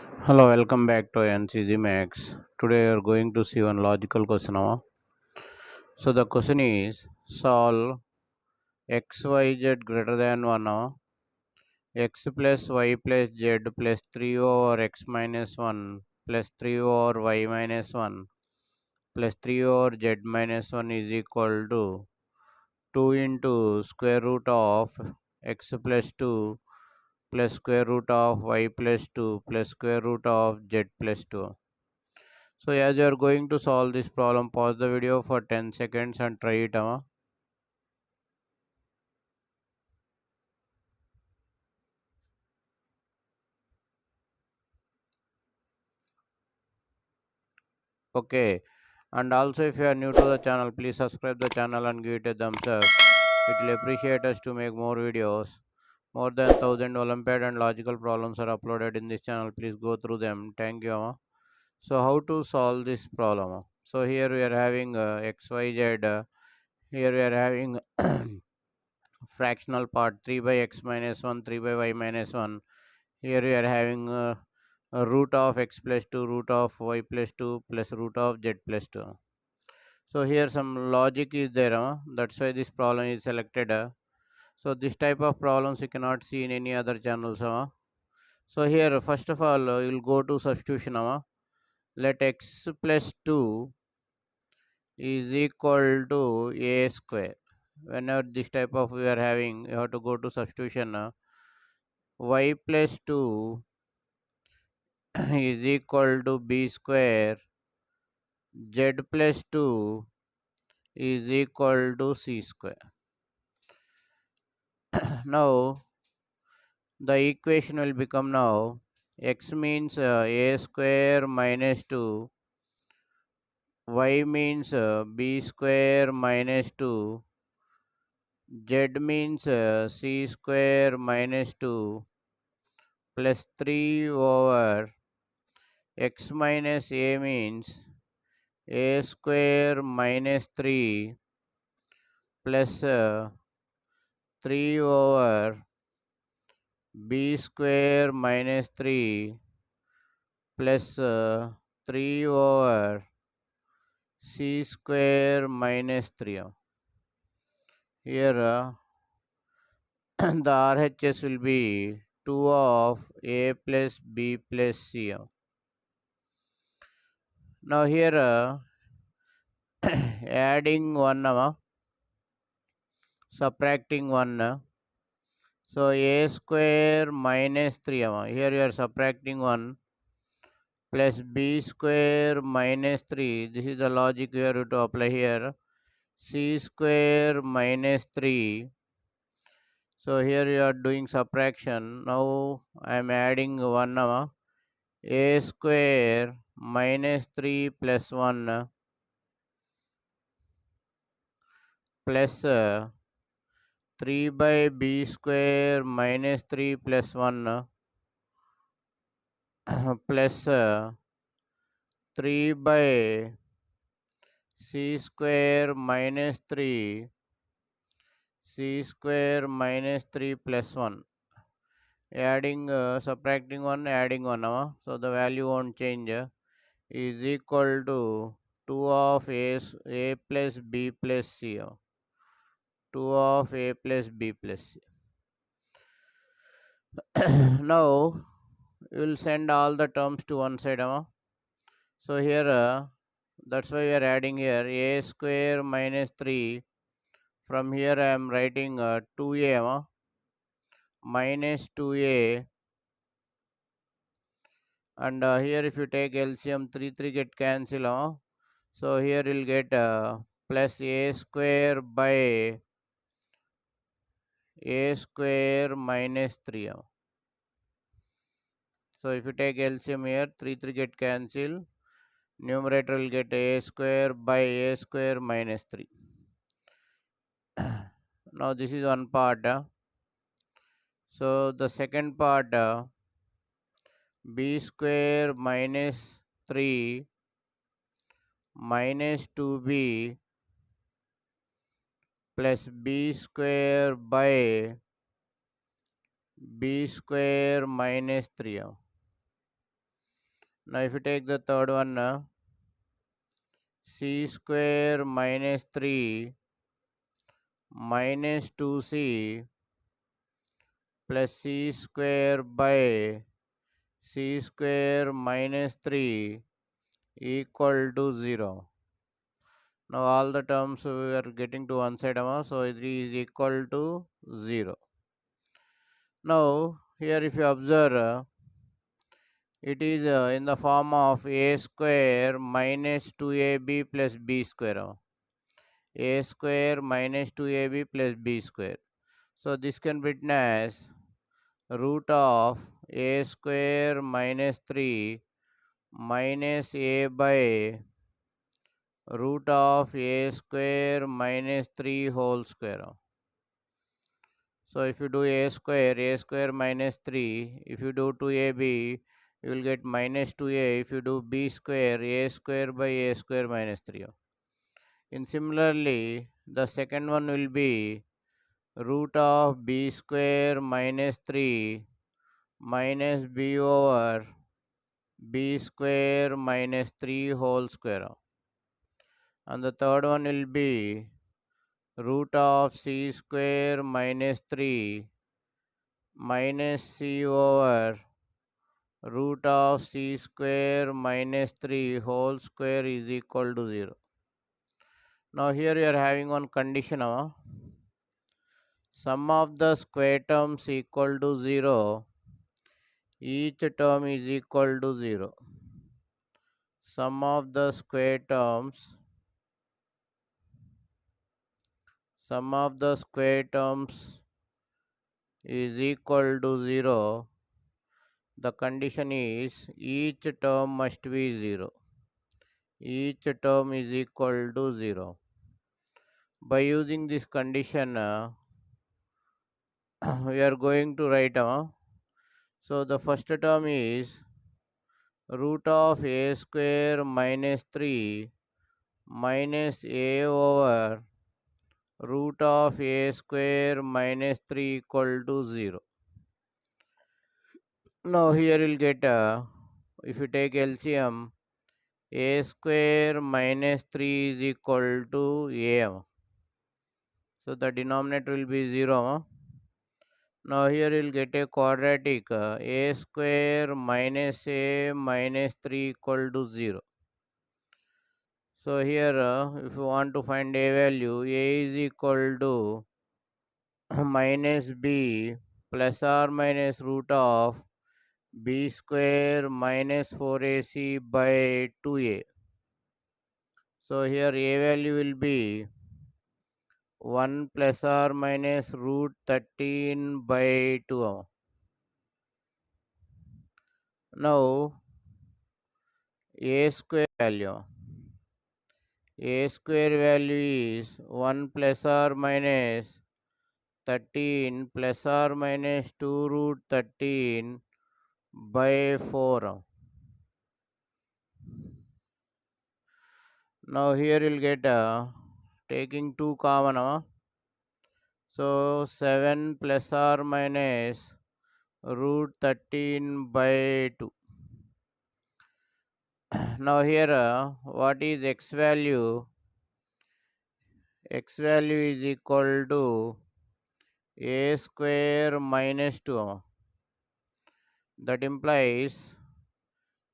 Hello, welcome back to AyaansEasyMath. Today we are going to see one logical question. So the question is solve xyz greater than 1, x plus y plus z plus 3 over x minus 1 plus 3 over y minus 1 plus 3 over z minus 1 is equal to 2 into square root of x plus 2 plus square root of y plus 2 plus square root of z plus 2. So as you are going to solve this problem, pause the video for 10 seconds and try it. Okay. And also if you are new to the channel, please subscribe the channel and give it a thumbs up. It will appreciate us to make more videos. More than 1000 Olympiad and logical problems are uploaded in this channel. Please go through them. Thank you. So how to solve this problem? So here we are having xyz. Here we are having fractional part 3 by x minus 1, 3 by y minus 1. Here we are having a root of x plus 2, root of y plus 2 plus root of z plus 2. So here some logic is there. That's why this problem is selected. So this type of problems you cannot see in any other channels. So here first of all you'll go to substitution. Let x plus 2 is equal to a square. Whenever this type of we are having, you have to go to substitution. Y plus 2 is equal to b square, z plus 2 is equal to c square. Now the equation will become now x means a square minus 2, y means b square minus 2, z means c square minus 2 plus 3 over x minus a means a square minus 3 plus 3 over b square minus 3 plus 3 over c square minus 3. Here the RHS will be 2 of a plus b plus c. Now here adding 1, subtracting 1. So a square minus 3. Here you are subtracting 1 plus b square minus 3. This is the logic you have to apply here. C square minus 3. So here you are doing subtraction. Now I am adding 1. A square minus 3 plus 1 plus 3 by b square minus 3 plus 1 plus 3 by c square minus 3, c square minus 3 plus 1. Adding, subtracting 1, adding 1. So the value won't change. Is equal to 2 of a plus b plus c. 2 of a plus b plus c. Now we will send all the terms to one side. So here that's why we are adding here a square minus 3. From here I am writing 2a minus 2a, and here if you take LCM 3 get cancel. So here you'll get plus a square by a square minus 3. So if you take LCM here, 3 get cancel. Numerator will get a square by a square minus 3. Now this is one part. So the second part, b square minus 3 minus 2b plus b square by b square minus 3. Now if you take the third one, c square minus 3 minus 2c plus c square by c square minus 3 equal to 0. Now all the terms we are getting to one side, so it is equal to 0. Now here if you observe, it is in the form of a square minus 2ab plus b square. A square minus 2ab plus b square. So this can be written as root of a square minus 3 minus a by root of a square minus 3 whole square. So if you do a square minus 3, if you do 2ab, you will get minus 2a. If you do b square, a square by a square minus 3. And similarly, the second one will be root of b square minus 3 minus b over b square minus 3 whole square. And the third one will be root of c square minus 3 minus c over root of c square minus 3 whole square is equal to 0. Now here you are having one condition. Sum of the square terms equal to 0. Each term is equal to 0. Sum of the square terms is equal to 0. The condition is each term must be 0. Each term is equal to 0. By using this condition, we are going to write. So the first term is root of a square minus 3 minus a over root of a square minus 3 equal to 0. Now here you'll get, if you take LCM, a square minus 3 is equal to a. So the denominator will be 0. Now here you'll get a quadratic, a square minus a minus 3 equal to 0. So here if you want to find a value, a is equal to minus b plus or minus root of b square minus 4ac by 2a. So here a value will be 1 plus or minus root 13 by 2. Now a square value is 1 plus or minus 13 plus or minus 2 root 13 by 4. Now here you'll get, taking 2 common. So 7 plus or minus root 13 by 2. Now here what is x value? X value is equal to a square minus 2. That implies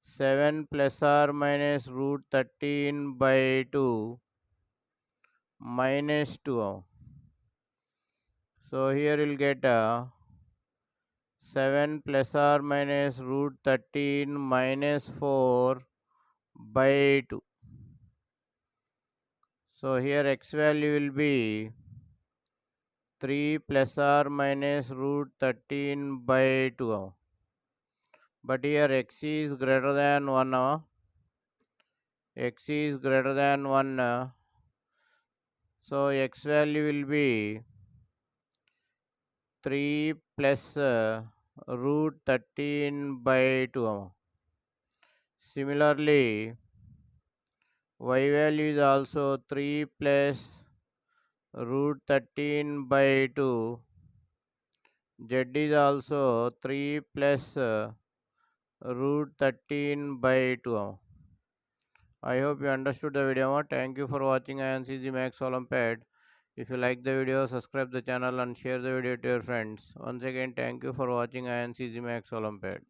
7 plus or minus root 13 by 2 minus 2. So here you'll get, 7 plus or minus root 13 minus 4 by 2. So here x value will be 3 plus or minus root 13 by 2. But here x is greater than 1. X is greater than 1. So x value will be 3 plus root 13 by 2. Similarly, y value is also 3 plus root 13 by 2. Z is also 3 plus root 13 by 2. I hope you understood the video. Thank you for watching AyaansEasyMath Olympiad. If you like the video, subscribe the channel and share the video to your friends. Once again, thank you for watching AyaansEasyMath Olympiad.